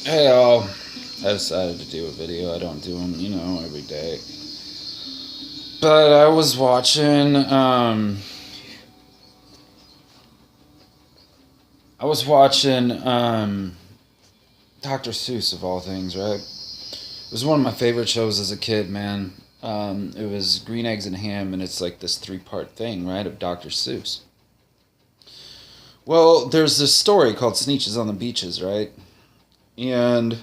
Hey all, I decided to do a video. I don't do them, every day. But I was watching, Dr. Seuss of all things, right? It was one of my favorite shows as a kid, man. It was Green Eggs and Ham, and it's like this 3-part thing, right, of Dr. Seuss. Well, there's this story called Snitch on the Beaches, right? And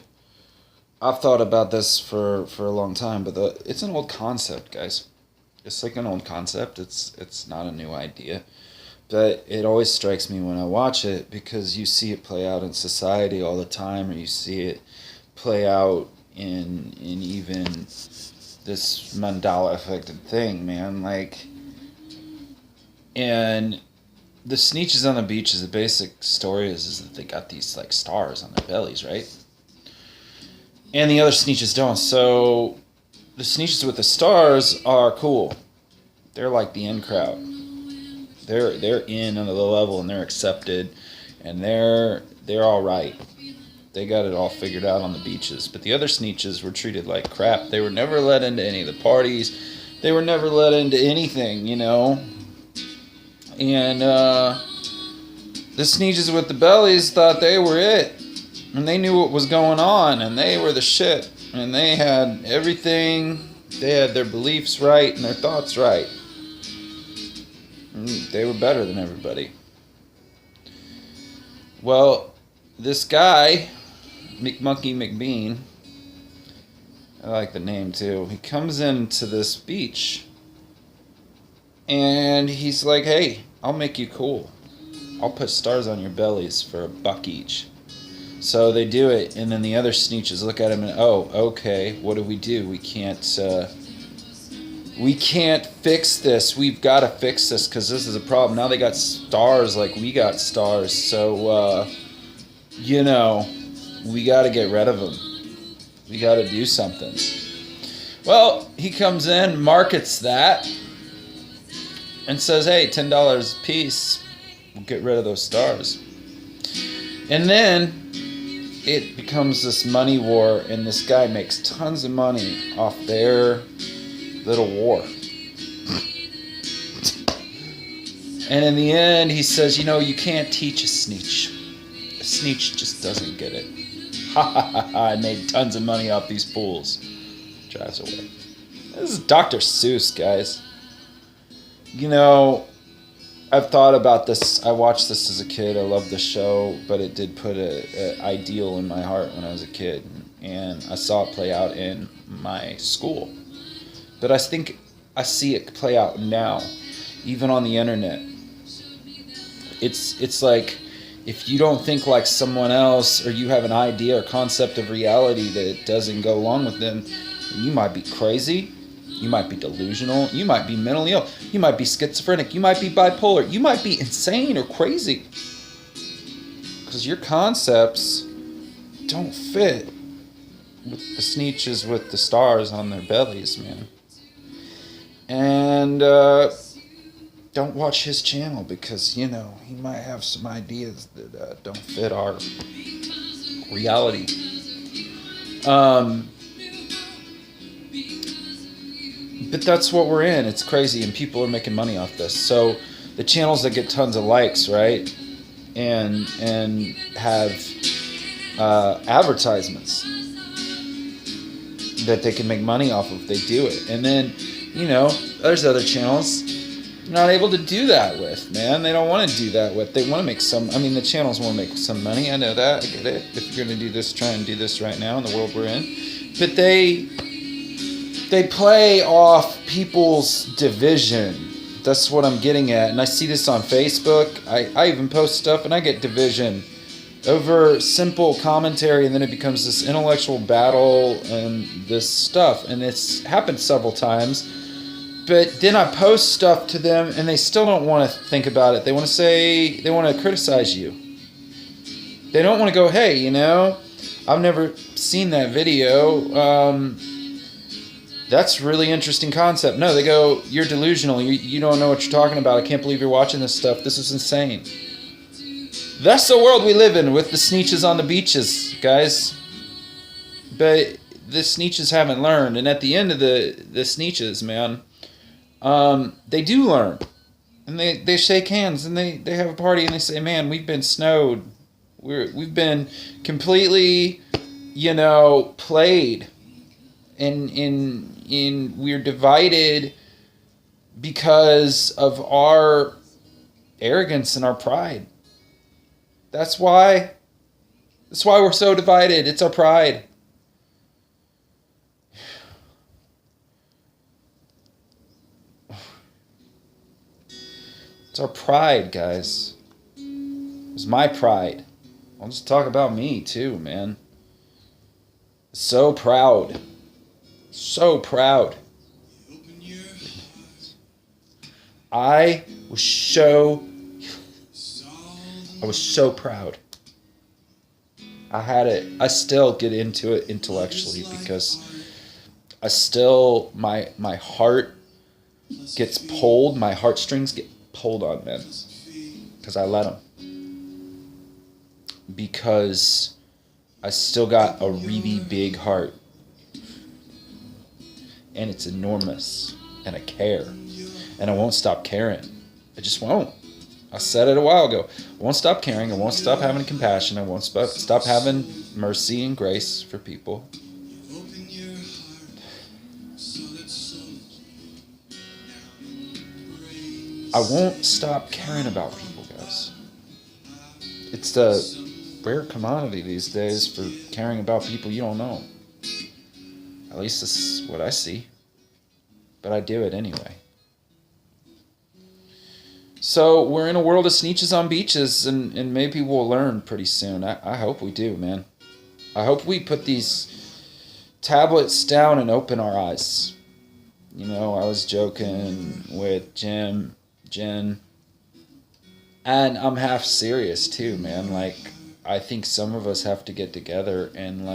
I've thought about this for a long time, but it's an old concept, guys. It's like an old concept. It's not a new idea. But it always strikes me when I watch it because you see it play out in society all the time, or you see it play out in even this mandala affected thing, man. And the Snitches on the Beach, the basic story is that they got these like stars on their bellies, right? And the other Snitches don't. So the Snitches with the stars are cool. They're like the in crowd. They're in on the level and they're accepted, and they're all right. They got it all figured out on the beaches. But the other Snitches were treated like crap. They were never let into any of the parties. They were never let into anything, And the Snitches with the bellies thought they were it. And they knew what was going on, and they were the shit. And they had everything. They had their beliefs right and their thoughts right. And they were better than everybody. Well, this guy, McMonkey McBean, I like the name too, he comes into this beach and he's like, hey, I'll make you cool. I'll put stars on your bellies for $1 each. So they do it, and then the other Snitches look at him and, oh, okay, what do? We can't fix this. We've got to fix this because this is a problem. Now they got stars like we got stars. So, we got to get rid of them. We got to do something. Well, he comes in, markets that, and says, hey, $10 a piece. We'll get rid of those stars. And then it becomes this money war, and this guy makes tons of money off their little war. And in the end, he says, you can't teach a Snitch. A Snitch just doesn't get it. Ha ha ha ha, I made tons of money off these fools. Drives away. This is Dr. Seuss, guys. I've thought about this. I watched this as a kid. I loved the show, but it did put an ideal in my heart when I was a kid. And I saw it play out in my school. But I think I see it play out now, even on the internet. It's like, if you don't think like someone else, or you have an idea or concept of reality that doesn't go along with them, you might be crazy. You might be delusional. You might be mentally ill. You might be schizophrenic. You might be bipolar. You might be insane or crazy. Because your concepts don't fit with the Snitches with the stars on their bellies, man. And don't watch his channel because, he might have some ideas that don't fit our reality. But that's what we're in. It's crazy, and people are making money off this. So the channels that get tons of likes, right, and have advertisements that they can make money off of, they do it. And then, there's other channels they're not able to do that with, man. They don't want to do that with. They want to make the channels want to make some money. I know that. I get it. If you're going to do this, try and do this right now in the world we're in. But they play off people's division. That's what I'm getting at. And I see this on Facebook. I even post stuff and I get division over simple commentary, and then it becomes this intellectual battle and this stuff. And it's happened several times. But then I post stuff to them and they still don't want to think about it. They want to criticize you. They don't want to go, hey, I've never seen that video. That's really interesting concept. No, they go, you're delusional. You don't know what you're talking about. I can't believe you're watching this stuff. This is insane. That's the world we live in with the Snitches on the beaches, guys. But the Snitches haven't learned. And at the end of the Snitches, man, they do learn. And they shake hands and they have a party and they say, man, we've been snowed. We've been completely, played. And we're divided because of our arrogance and our pride. That's why we're so divided. It's our pride. It's our pride, guys. It's my pride. I'll just talk about me too, man. So proud. So proud. I was so proud. I had it. I still get into it intellectually because I still, my heart gets pulled. My heartstrings get pulled on, man. Because I let them. Because I still got a really big heart. And it's enormous. And I care. And I won't stop caring. I just won't. I said it a while ago. I won't stop caring. I won't stop having compassion. I won't stop having mercy and grace for people. I won't stop caring about people, guys. It's the rare commodity these days for caring about people you don't know. At least this is what I see. But I do it anyway. So we're in a world of Snitches on beaches, and maybe we'll learn pretty soon. I hope we do, man. I hope we put these tablets down and open our eyes. I was joking with Jen, and I'm half serious too, man. Like, I think some of us have to get together and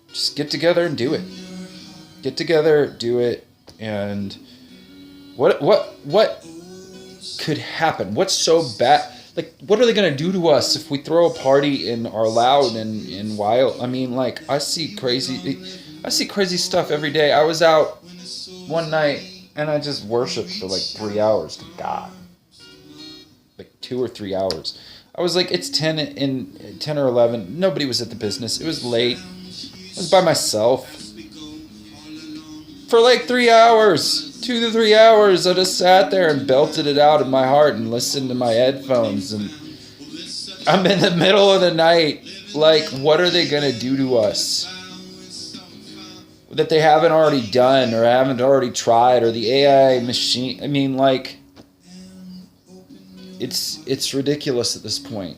just get together and do it. Get together, do it, and what could happen? What's so bad? Like, what are they gonna do to us if we throw a party and are loud and wild? I mean, I see crazy stuff every day. I was out one night and I just worshiped for 3 hours to God. 2 or 3 hours. I was it's 10 or 11. Nobody was at the business. It was late. I was by myself. For 3 hours. 2 to 3 hours, I just sat there and belted it out in my heart and listened to my headphones. And I'm in the middle of the night. What are they going to do to us that they haven't already done or haven't already tried, or the AI machine? I mean, it's ridiculous at this point.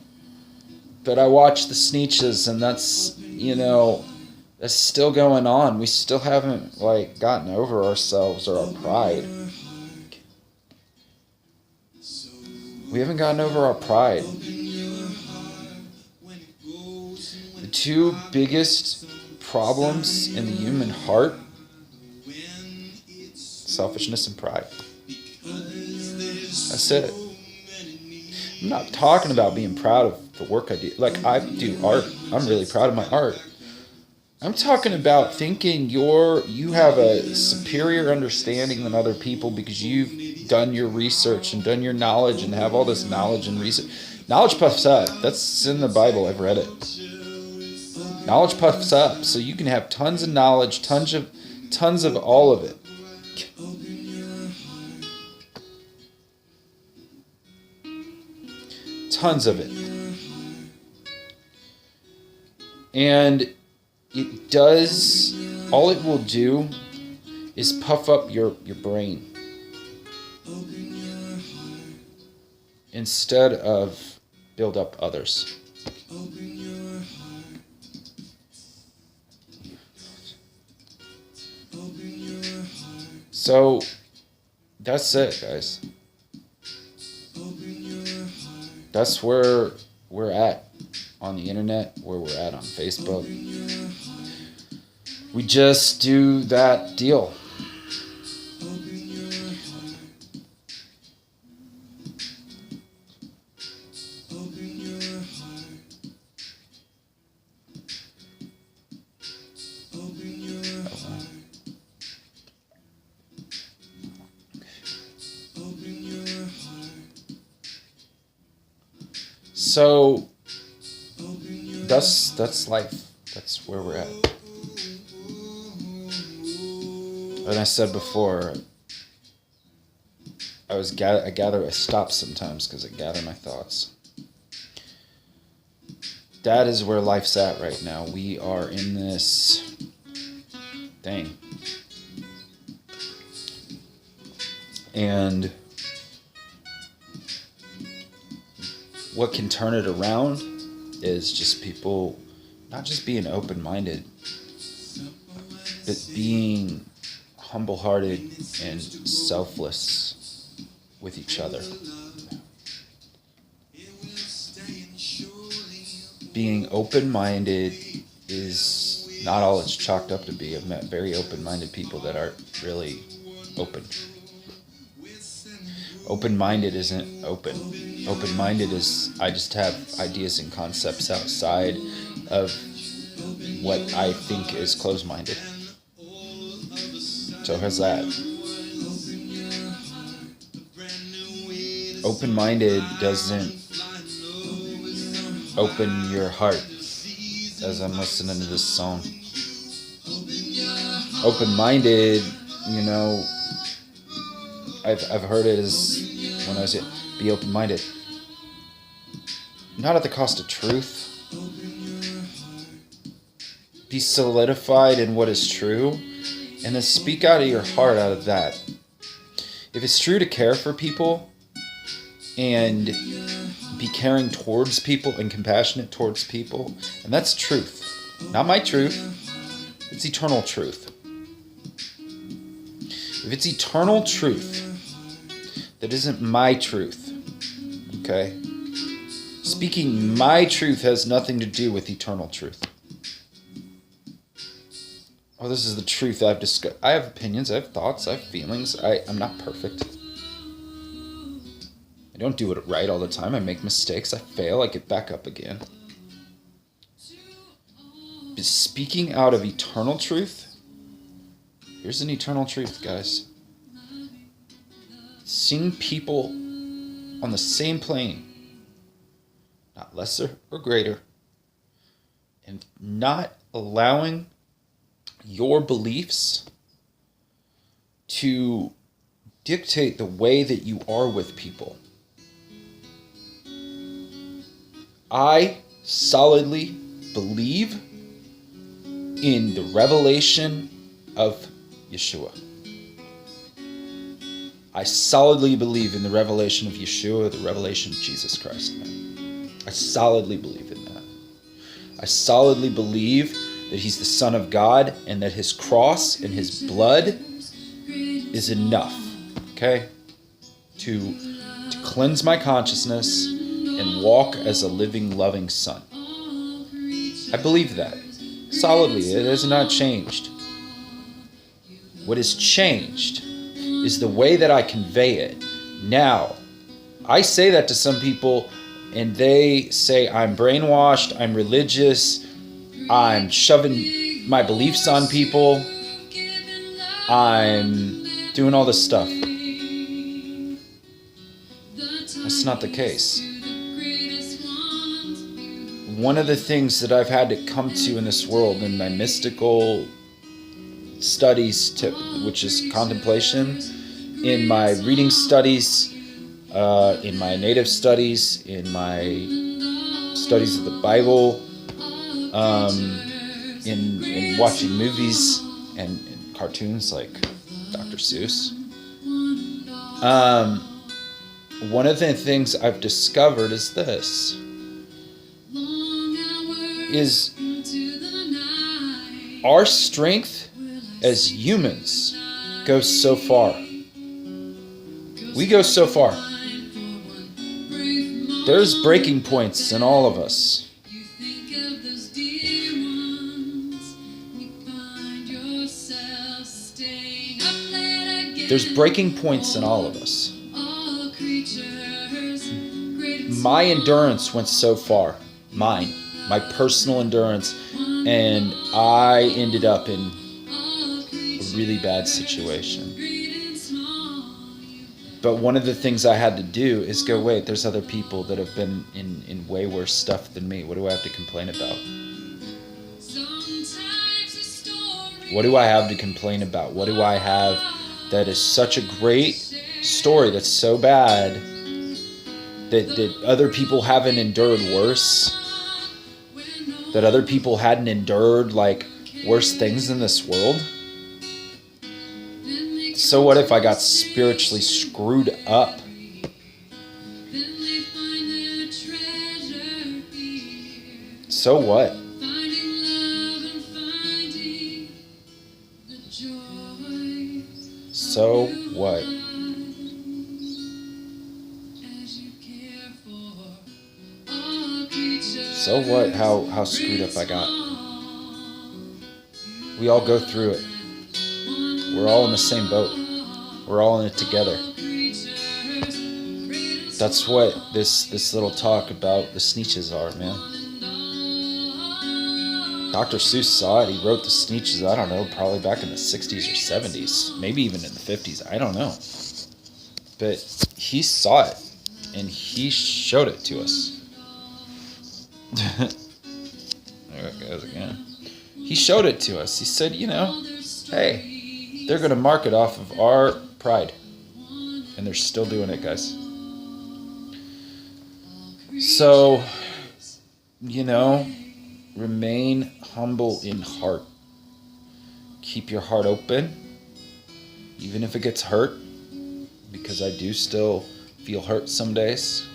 But I watch the Snitches, and that's, that's still going on. We still haven't gotten over ourselves or our pride. We haven't gotten over our pride. The two biggest problems in the human heart: selfishness and pride. That's it. I'm not talking about being proud of the work I do. I do art. I'm really proud of my art. I'm talking about thinking you have a superior understanding than other people because you've done your research and done your knowledge and have all this knowledge and research. Knowledge puffs up. That's in the Bible. I've read it. Knowledge puffs up, so you can have tons of knowledge, tons of all of it. Tons of it. And it does, all it will do is puff up your brain instead of build up others. So that's it, guys. That's where we're at on the internet, where we're at on Facebook. We just do that deal. So that's life. That's where we're at. And I said before, I stop sometimes because I gather my thoughts. That is where life's at right now. We are in this thing. And what can turn it around is just people not just being open-minded, but being humble-hearted and selfless with each other. Being open-minded is not all it's chalked up to be. I've met very open-minded people that aren't really open. Open-minded isn't open. Open-minded is I just have ideas and concepts outside of what I think is closed-minded. So how's that? Open-minded doesn't open your heart, as I'm listening to this song. Open-minded, you know, I've heard it as when I was be open-minded. Not at the cost of truth. Be solidified in what is true, and then speak out of your heart out of that. If it's true to care for people and be caring towards people and compassionate towards people, and that's truth. Not my truth. It's eternal truth. If it's eternal truth, that isn't my truth. Okay? Speaking my truth has nothing to do with eternal truth. Oh, this is the truth I've discussed. I have opinions, I have thoughts, I have feelings. I'm not perfect. I don't do it right all the time. I make mistakes. I fail. I get back up again. But speaking out of eternal truth, here's an eternal truth, guys. Seeing people on the same plane, not lesser or greater, and not allowing your beliefs to dictate the way that you are with people. I solidly believe in the revelation of Yeshua. I solidly believe in the revelation of Yeshua, the revelation of Jesus Christ, man. I solidly believe in that. I solidly believe that he's the Son of God and that his cross and his blood is enough, okay, to cleanse my consciousness and walk as a living, loving son. I believe that solidly. It has not changed. What has changed is the way that I convey it. Now, I say that to some people and they say I'm brainwashed, I'm religious, I'm shoving my beliefs on people, I'm doing all this stuff. That's not the case. One of the things that I've had to come to in this world in my mystical studies, which is contemplation, in my reading studies, in my native studies, in my studies of the Bible, in watching movies and cartoons like Dr. Seuss. One of the things I've discovered is this, is our strength as humans goes so far. We go so far. There's breaking points in all of us. There's breaking points in all of us. My endurance went so far. My personal endurance. And I ended up in a really bad situation. But one of the things I had to do is go, wait, there's other people that have been in way worse stuff than me. What do I have to complain about? What do I have to complain about? What do I have that is such a great story that's so bad that other people haven't endured worse? That other people hadn't endured like worse things in this world? So what if I got spiritually screwed up? So what? So what? So what? How screwed up I got? We all go through it. We're all in the same boat. We're all in it together. That's what this little talk about the Snitches are, man. Dr. Seuss saw it. He wrote the Snitches, I don't know, probably back in the 60s or 70s. Maybe even in the 50s. I don't know. But he saw it. And he showed it to us. There it goes again. He showed it to us. He said, hey, they're going to mark it off of our pride. And they're still doing it, guys. So, remain humble in heart. Keep your heart open, even if it gets hurt, because I do still feel hurt some days.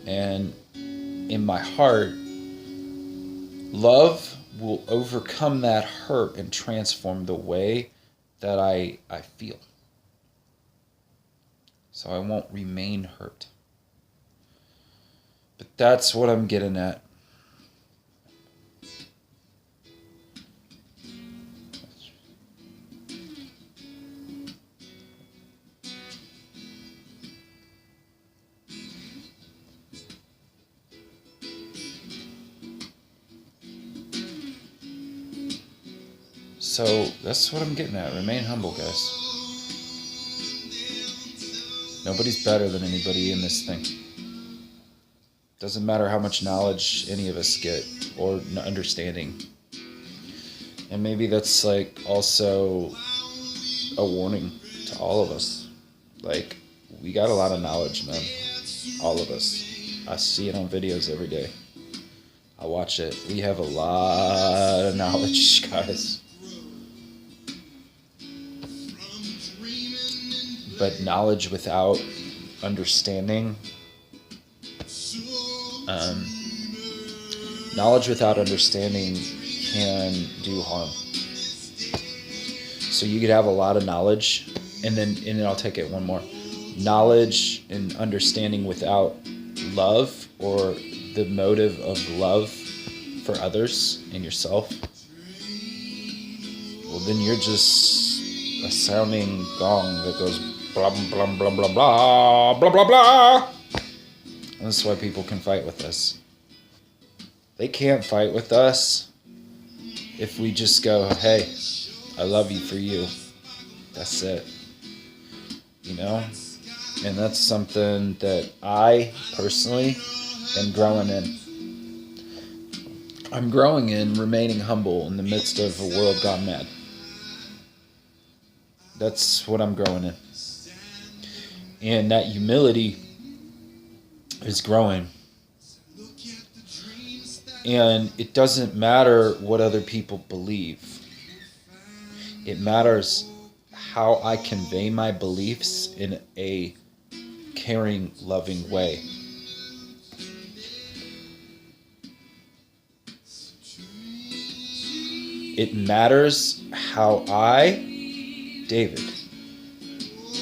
And in my heart, love will overcome that hurt and transform the way that I feel. So I won't remain hurt. But that's what I'm getting at. So that's what I'm getting at. Remain humble, guys. Nobody's better than anybody in this thing. Doesn't matter how much knowledge any of us get or understanding. And maybe that's like also a warning to all of us. Like, we got a lot of knowledge, man. All of us. I see it on videos every day. I watch it. We have a lot of knowledge, guys. But knowledge without understanding, can do harm. So you could have a lot of knowledge, and then I'll take it one more. Knowledge and understanding without love, or the motive of love for others and yourself, well, then you're just a sounding gong that goes blah, blah, blah, blah, blah, blah, blah, blah. And that's why people can fight with us. They can't fight with us if we just go, hey, I love you for you. That's it. And that's something that I personally am growing in. I'm growing in remaining humble in the midst of a world gone mad. That's what I'm growing in. And that humility is growing. And it doesn't matter what other people believe. It matters how I convey my beliefs in a caring, loving way. It matters how I, David,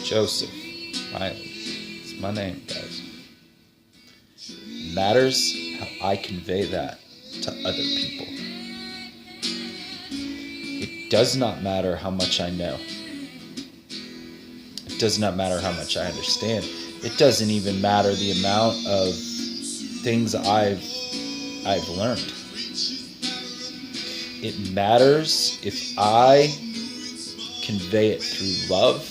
Joseph, it's my name, guys. It matters how I convey that to other people. It does not matter how much I know. It does not matter how much I understand. It doesn't even matter the amount of things I've learned. It matters if I convey it through love,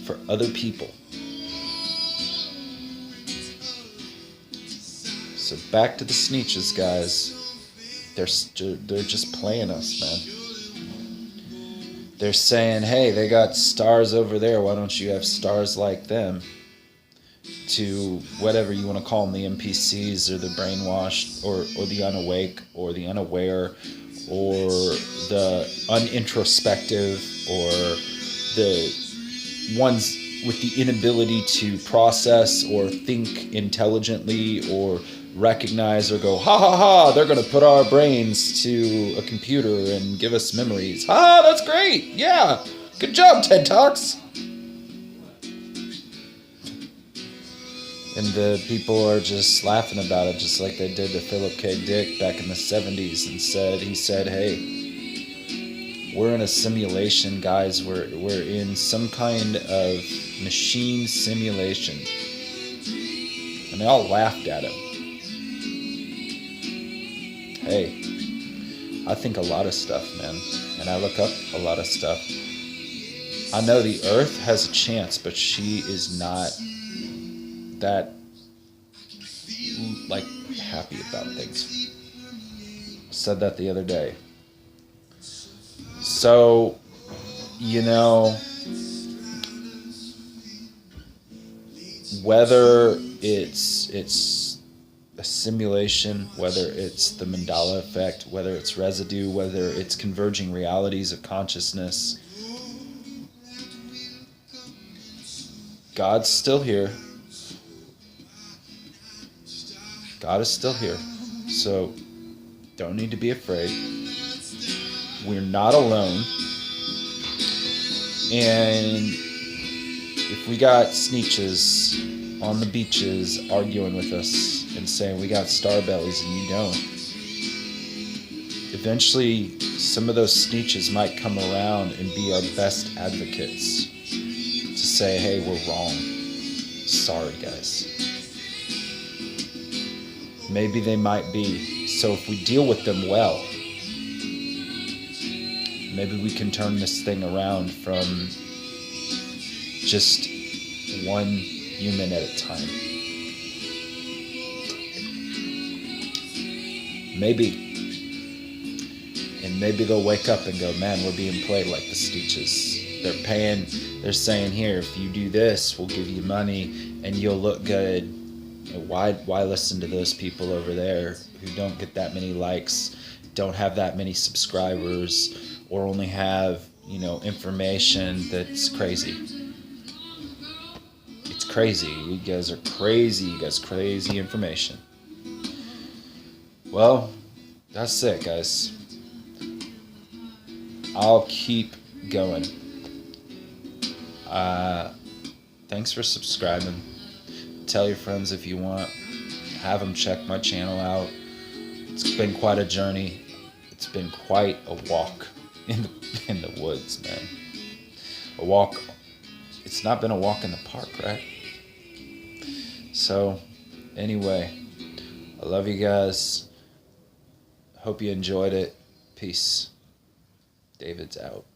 for other people. So back to the Snitches, guys. They're just playing us, man. They're saying, hey, they got stars over there. Why don't you have stars like them? To whatever you want to call them, the NPCs or the brainwashed or the unawake or the unaware or the unintrospective or the ones with the inability to process or think intelligently or recognize or go, ha ha ha, they're going to put our brains to a computer and give us memories. Ah, that's great. Yeah. Good job, TED Talks. And the people are just laughing about it, just like they did to Philip K. Dick back in the 70s and he said, hey, we're in a simulation, guys. We're in some kind of machine simulation. And they all laughed at him. Hey, I think a lot of stuff, man. And I look up a lot of stuff. I know the Earth has a chance, but she is not that like happy about things. Said that the other day. So, you know, whether it's a simulation, whether it's the Mandela effect, whether it's residue, whether it's converging realities of consciousness, God's still here. God is still here. So don't need to be afraid. We're not alone. And if we got Snitches on the beaches arguing with us and saying we got star bellies and you don't, eventually some of those Snitches might come around and be our best advocates to say, hey, we're wrong. Sorry, guys. Maybe they might be. So if we deal with them well, maybe we can turn this thing around from just one human at a time. Maybe. And maybe they'll wake up and go, man, we're being played like the Snitches. They're saying, here, if you do this, we'll give you money and you'll look good. Why listen to those people over there who don't get that many likes, don't have that many subscribers, or only have, information that's crazy? It's crazy. You guys are crazy. You guys crazy information. Well, that's it, guys. I'll keep going. Thanks for subscribing. Tell your friends if you want. Have them check my channel out. It's been quite a journey. It's been quite a walk in the woods, man. A walk. It's not been a walk in the park, right? So, anyway, I love you guys. Hope you enjoyed it. Peace. David's out.